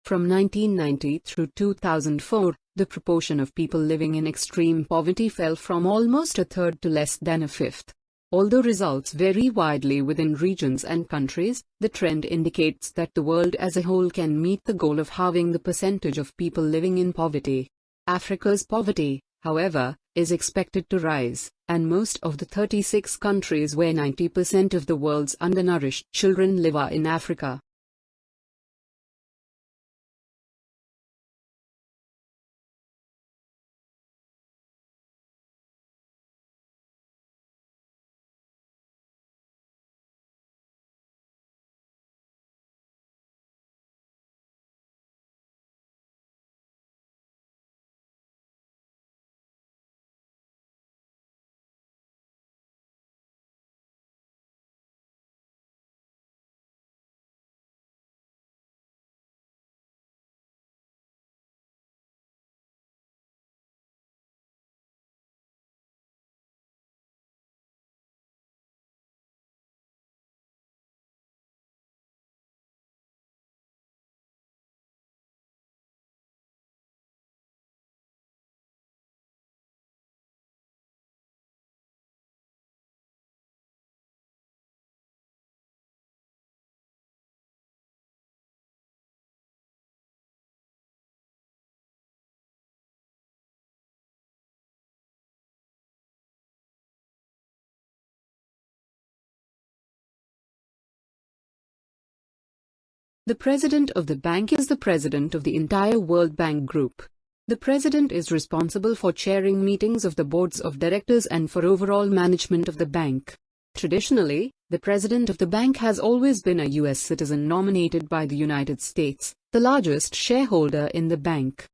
From 1990 through 2004, the proportion of people living in extreme poverty fell from almost a third to less than a fifth. Although results vary widely within regions and countries, the trend indicates that the world as a whole can meet the goal of halving the percentage of people living in poverty. Africa's poverty, however, is expected to rise, and most of the 36 countries where 90% of the world's undernourished children live are in Africa. The president of the bank is the president of the entire World Bank Group. The president is responsible for chairing meetings of the boards of directors and for overall management of the bank. Traditionally, the president of the bank has always been a U.S. citizen nominated by the United States, the largest shareholder in the bank.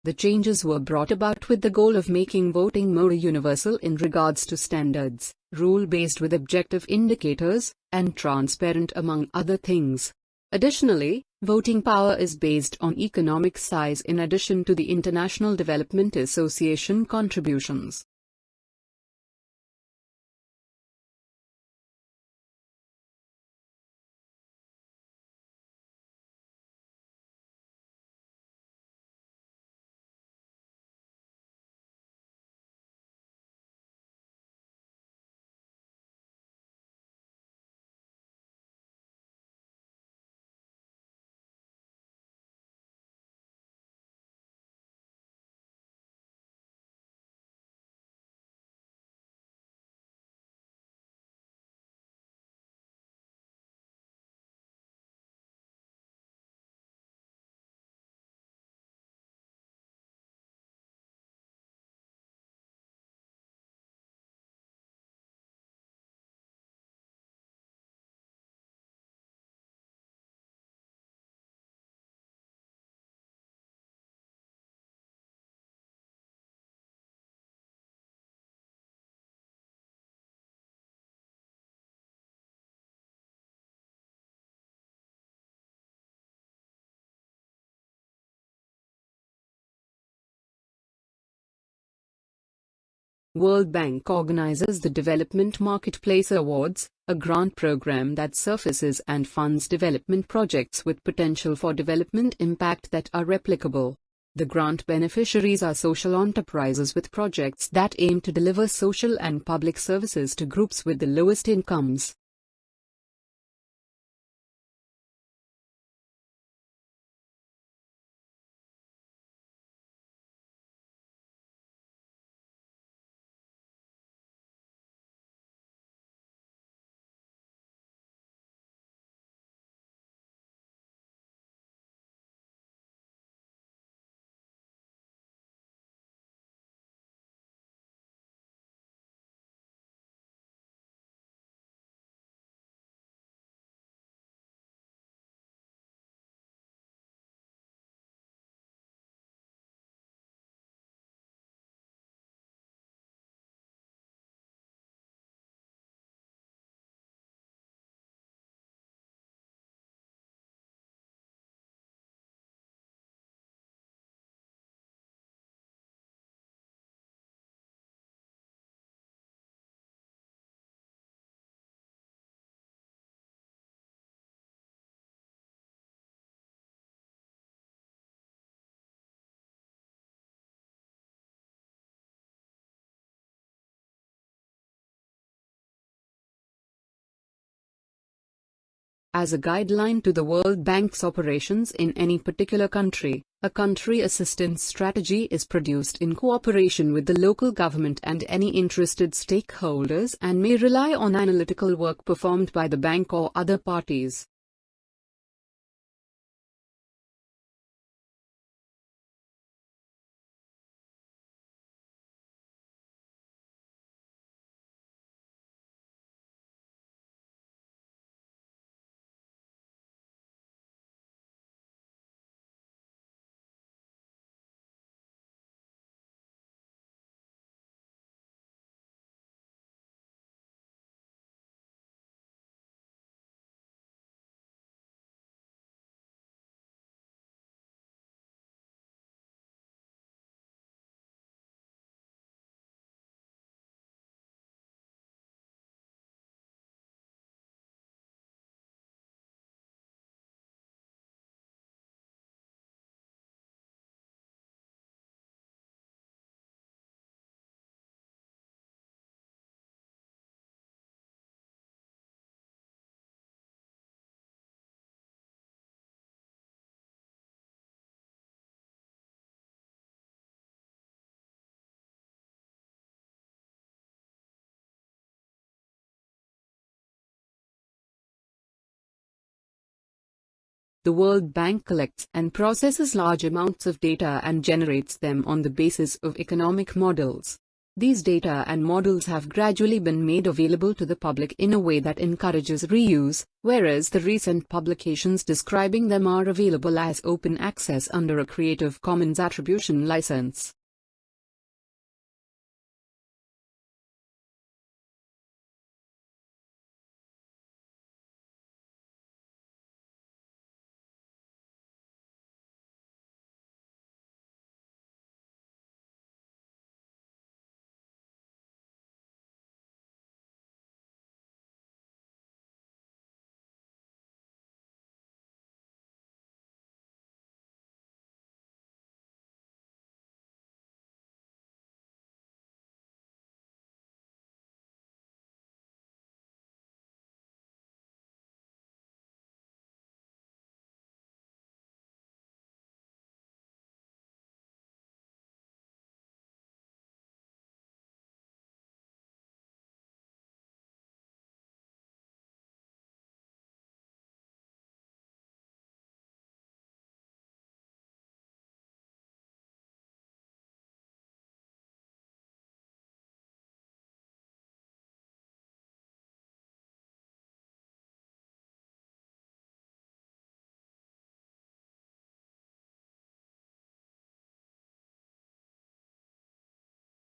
The changes were brought about with the goal of making voting more universal in regards to standards, rule-based with objective indicators, and transparent among other things. Additionally, voting power is based on economic size in addition to the International Development Association contributions. World Bank organizes the Development Marketplace Awards, a grant program that surfaces and funds development projects with potential for development impact that are replicable. The grant beneficiaries are social enterprises with projects that aim to deliver social and public services to groups with the lowest incomes. As a guideline to the World Bank's operations in any particular country, a country assistance strategy is produced in cooperation with the local government and any interested stakeholders and may rely on analytical work performed by the bank or other parties. The World Bank collects and processes large amounts of data and generates them on the basis of economic models. These data and models have gradually been made available to the public in a way that encourages reuse, whereas the recent publications describing them are available as open access under a Creative Commons Attribution license.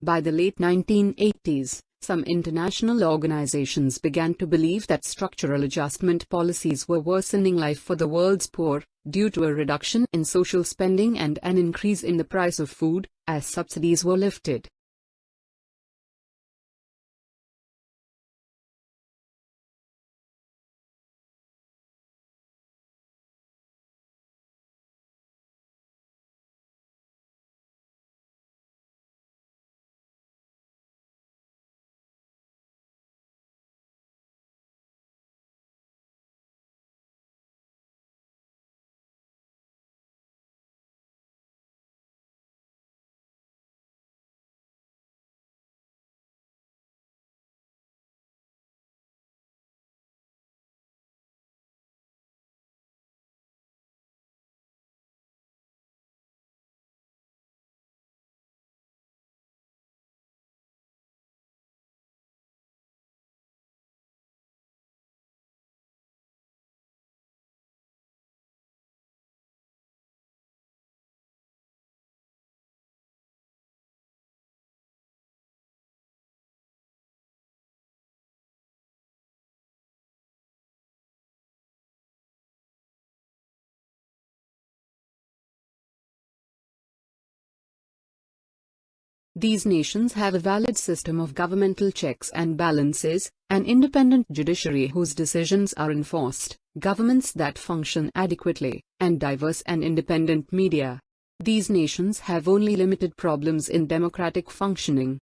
By the late 1980s, some international organizations began to believe that structural adjustment policies were worsening life for the world's poor, due to a reduction in social spending and an increase in the price of food, as subsidies were lifted. These nations have a valid system of governmental checks and balances, an independent judiciary whose decisions are enforced, governments that function adequately, and diverse and independent media. These nations have only limited problems in democratic functioning.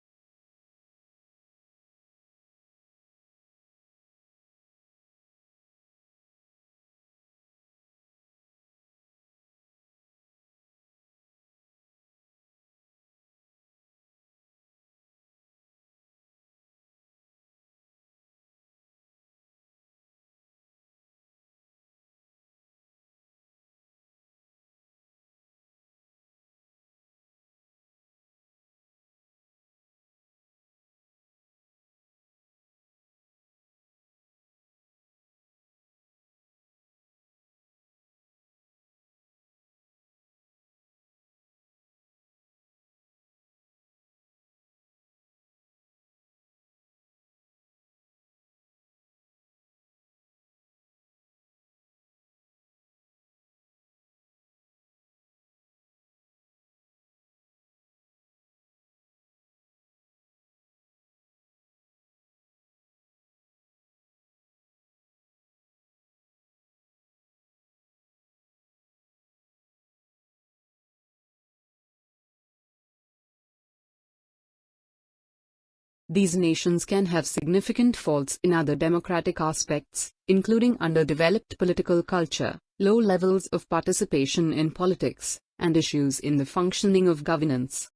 These nations can have significant faults in other democratic aspects, including underdeveloped political culture, low levels of participation in politics, and issues in the functioning of governance.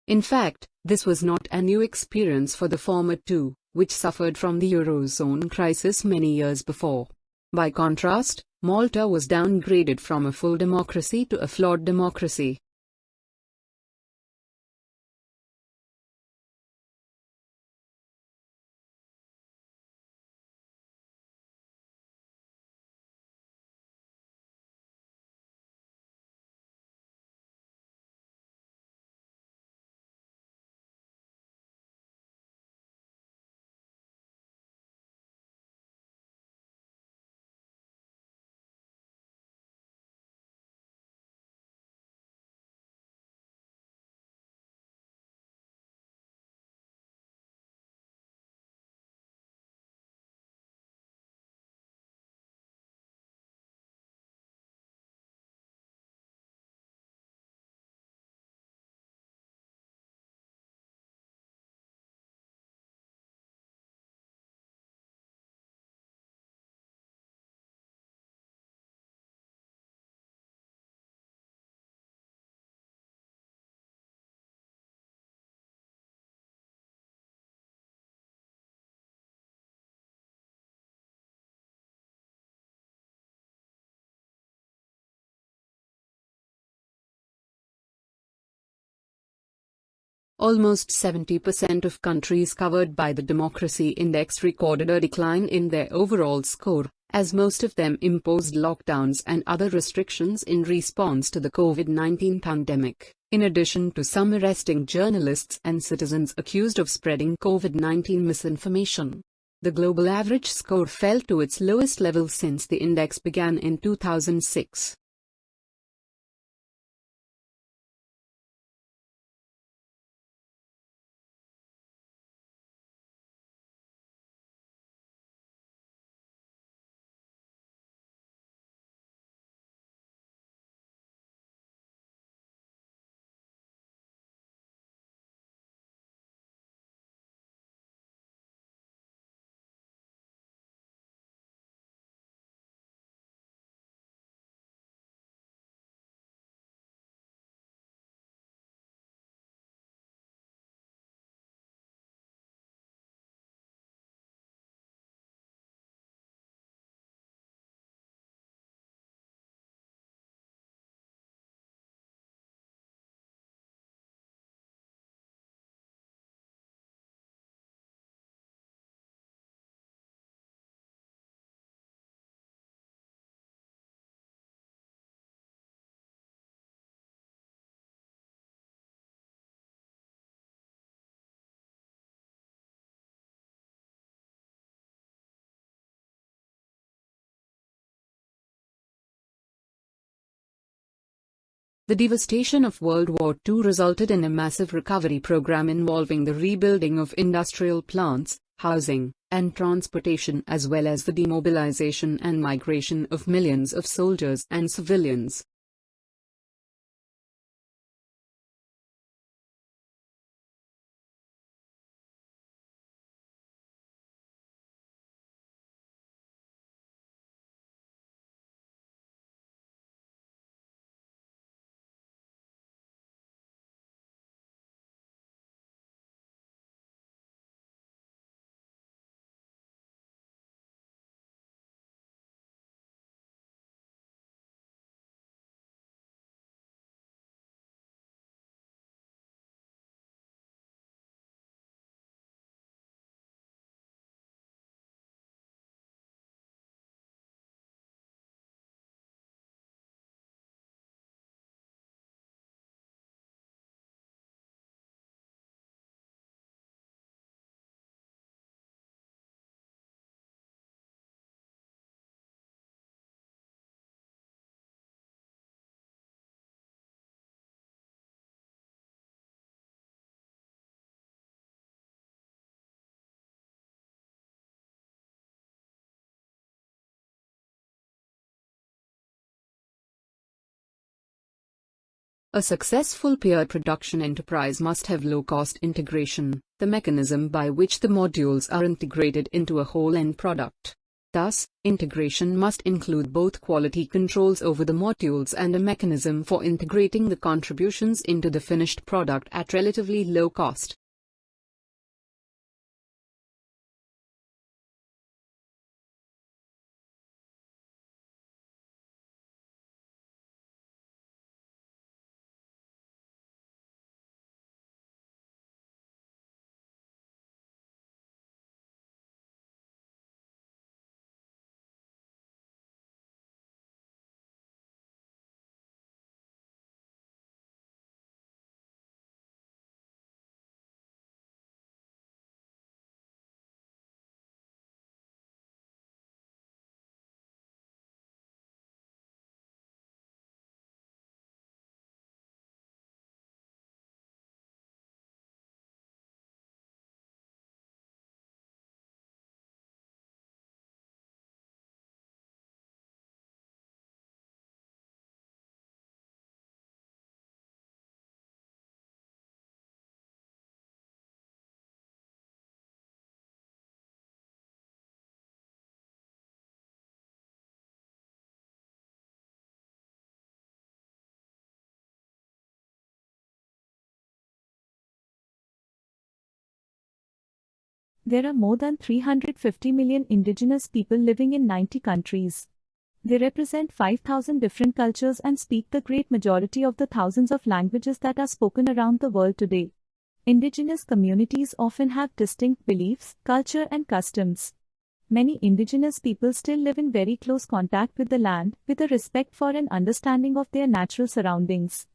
In fact, this was not a new experience for the former two, which suffered from the Eurozone crisis many years before. By contrast, Malta was downgraded from a full democracy to a flawed democracy. Almost 70% of countries covered by the Democracy Index recorded a decline in their overall score, as most of them imposed lockdowns and other restrictions in response to the COVID-19 pandemic, in addition to some arresting journalists and citizens accused of spreading COVID-19 misinformation. The global average score fell to its lowest level since the index began in 2006. The devastation of World War II resulted in a massive recovery program involving the rebuilding of industrial plants, housing, and transportation, as well as the demobilization and migration of millions of soldiers and civilians. A successful peer production enterprise must have low-cost integration, the mechanism by which the modules are integrated into a whole end product. Thus, integration must include both quality controls over the modules and a mechanism for integrating the contributions into the finished product at relatively low cost. There are more than 350 million indigenous people living in 90 countries. They represent 5,000 different cultures and speak the great majority of the thousands of languages that are spoken around the world today. Indigenous communities often have distinct beliefs, culture and customs. Many indigenous people still live in very close contact with the land, with a respect for and understanding of their natural surroundings.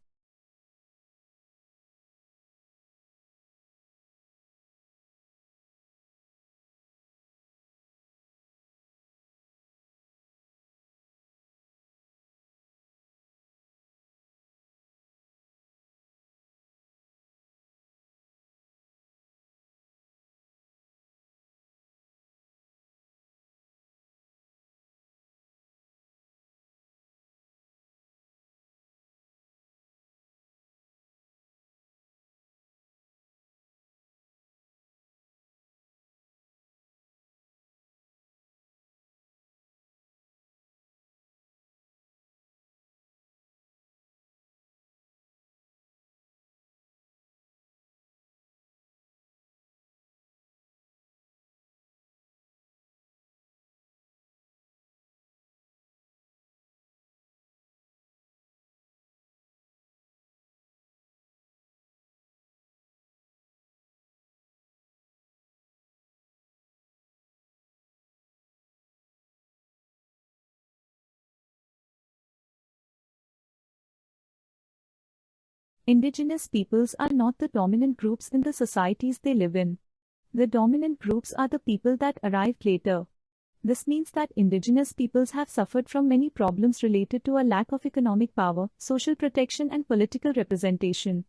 Indigenous peoples are not the dominant groups in the societies they live in. The dominant groups are the people that arrived later. This means that indigenous peoples have suffered from many problems related to a lack of economic power, social protection, and political representation.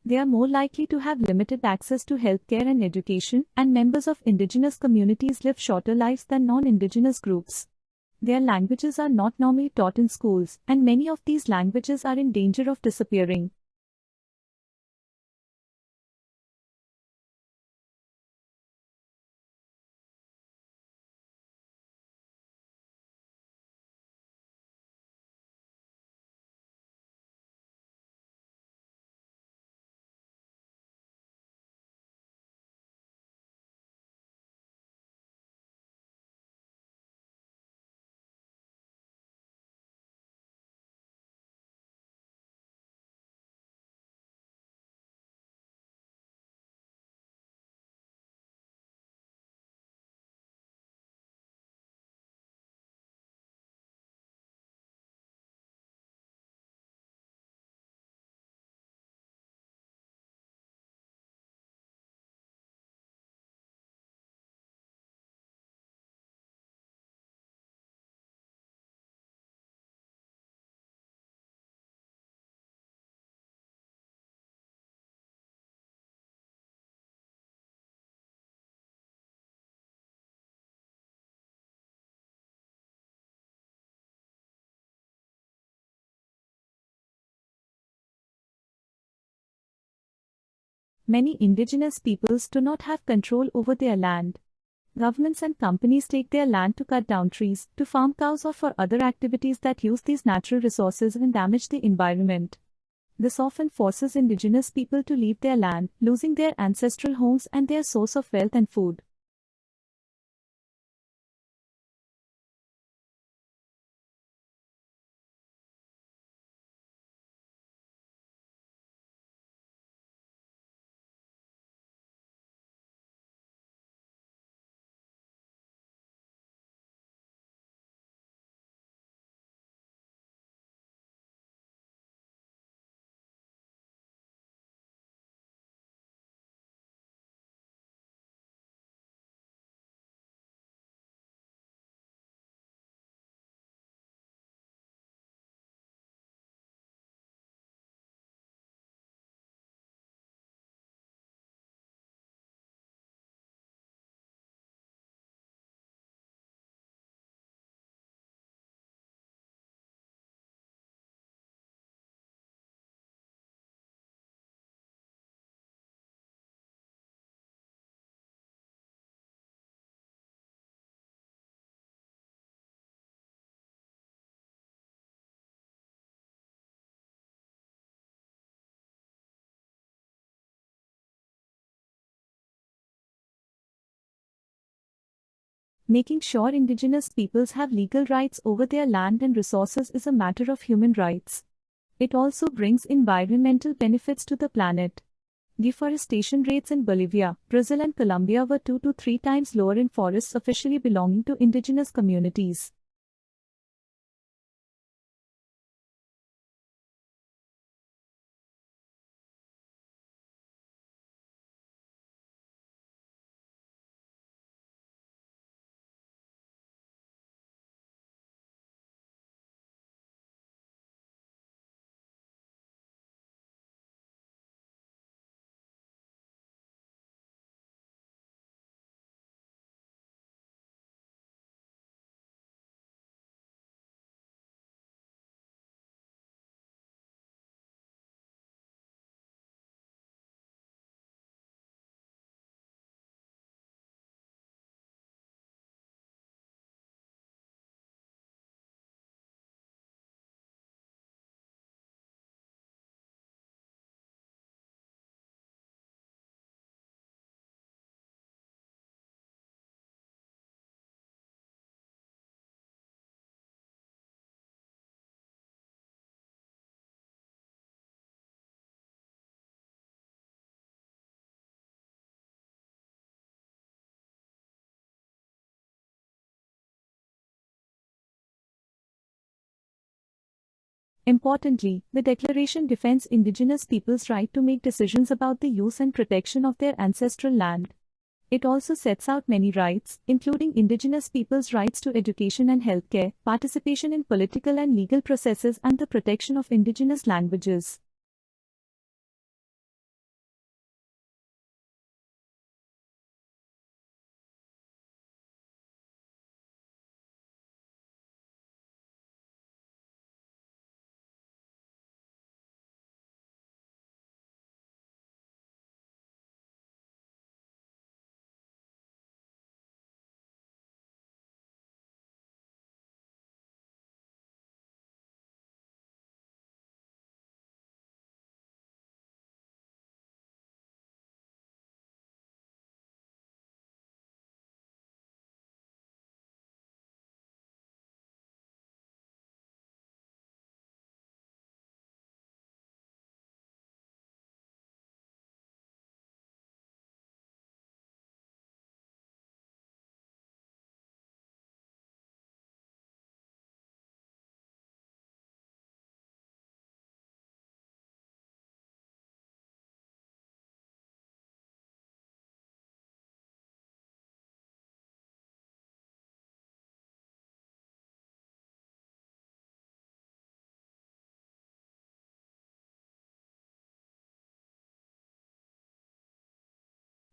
They are more likely to have limited access to healthcare and education, and members of indigenous communities live shorter lives than non-indigenous groups. Their languages are not normally taught in schools, and many of these languages are in danger of disappearing. Many indigenous peoples do not have control over their land. Governments and companies take their land to cut down trees, to farm cows, or for other activities that use these natural resources and damage the environment. This often forces indigenous people to leave their land, losing their ancestral homes and their source of wealth and food. Making sure indigenous peoples have legal rights over their land and resources is a matter of human rights. It also brings environmental benefits to the planet. Deforestation rates in Bolivia, Brazil, and Colombia were 2 to 3 times lower in forests officially belonging to indigenous communities. Importantly, the declaration defends indigenous peoples' right to make decisions about the use and protection of their ancestral land. It also sets out many rights, including indigenous peoples' rights to education and healthcare, participation in political and legal processes, and the protection of indigenous languages.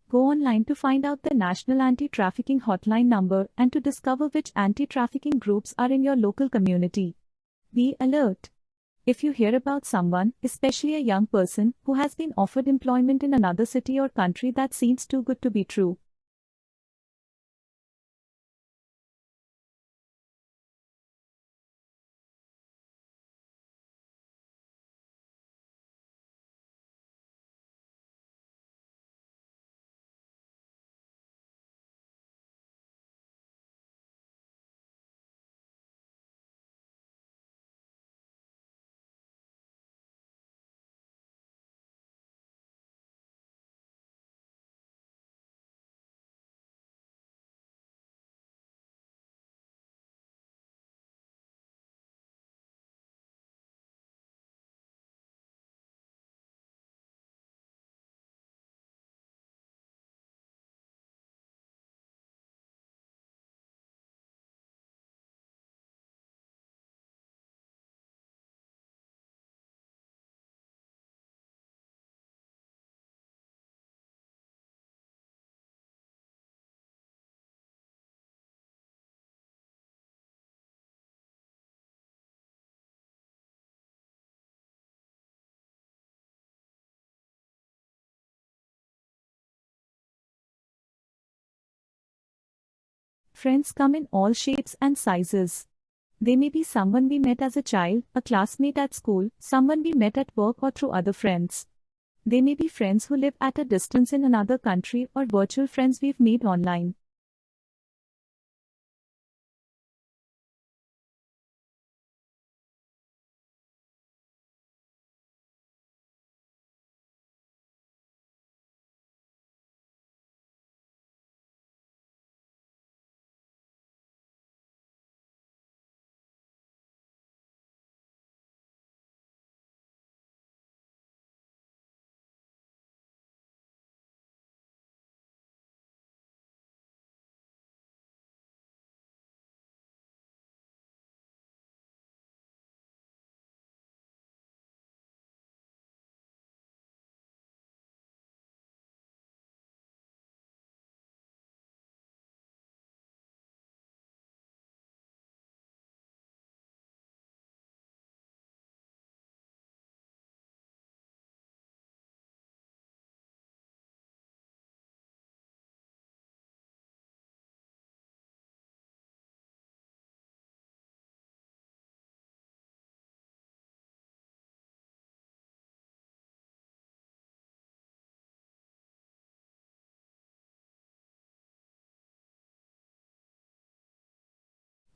Go online to find out the National Anti-Trafficking Hotline number and to discover which anti-trafficking groups are in your local community. Be alert. If you hear about someone, especially a young person, who has been offered employment in another city or country that seems too good to be true, friends come in all shapes and sizes. They may be someone we met as a child, a classmate at school, someone we met at work or through other friends. They may be friends who live at a distance in another country or virtual friends we've made online.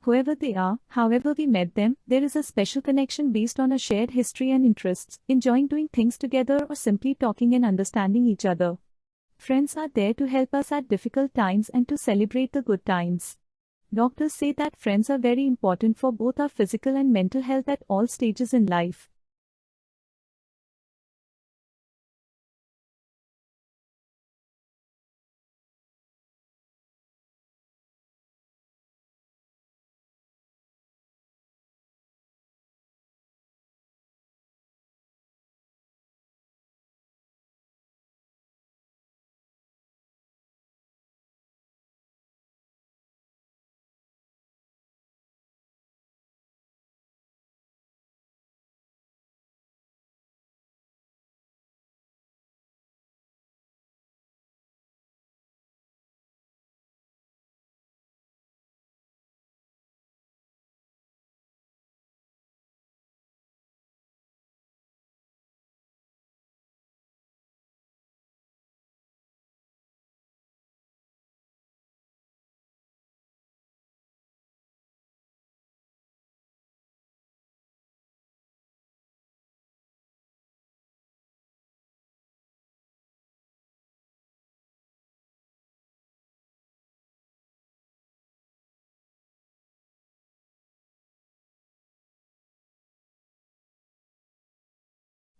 Whoever they are, however we met them, there is a special connection based on a shared history and interests, enjoying doing things together or simply talking and understanding each other. Friends are there to help us at difficult times and to celebrate the good times. Doctors say that friends are very important for both our physical and mental health at all stages in life.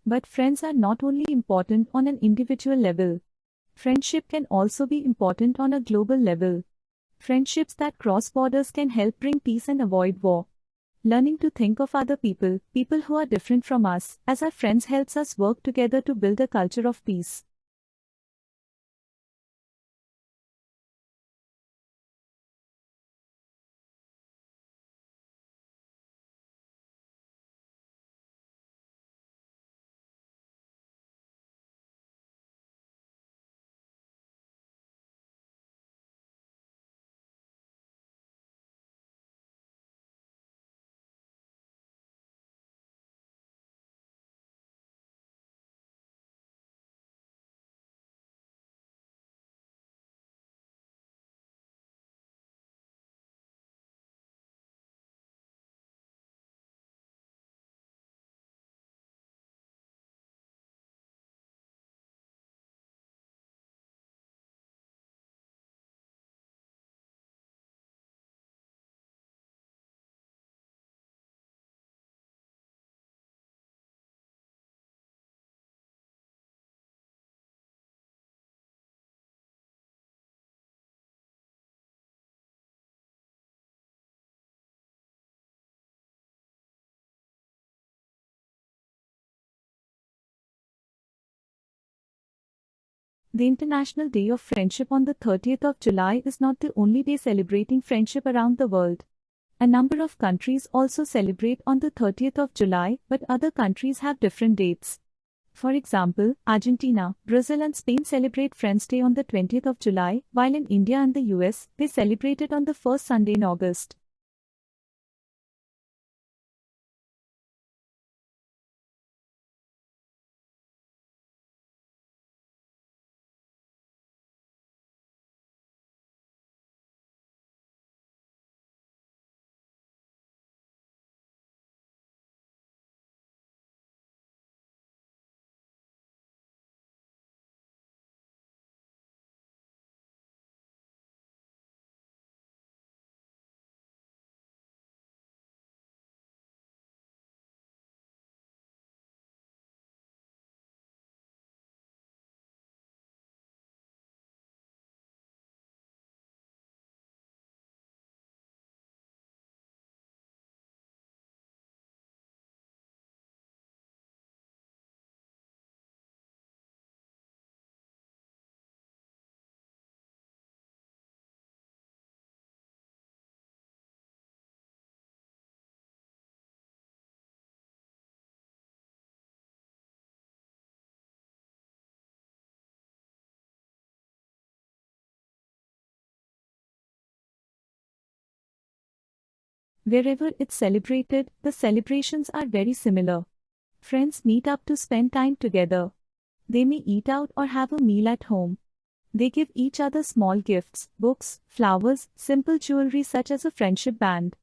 But friends are not only important on an individual level. Friendship can also be important on a global level. Friendships that cross borders can help bring peace and avoid war. Learning to think of other people, people who are different from us, as our friends helps us work together to build a culture of peace. The International Day of Friendship on the 30th of July is not the only day celebrating friendship around the world. A number of countries also celebrate on the 30th of July, but other countries have different dates. For example, Argentina, Brazil and Spain celebrate Friends Day on the 20th of July, while in India and the US, they celebrate it on the first Sunday in August. Wherever it's celebrated, the celebrations are very similar. Friends meet up to spend time together. They may eat out or have a meal at home. They give each other small gifts, books, flowers, simple jewelry such as a friendship band.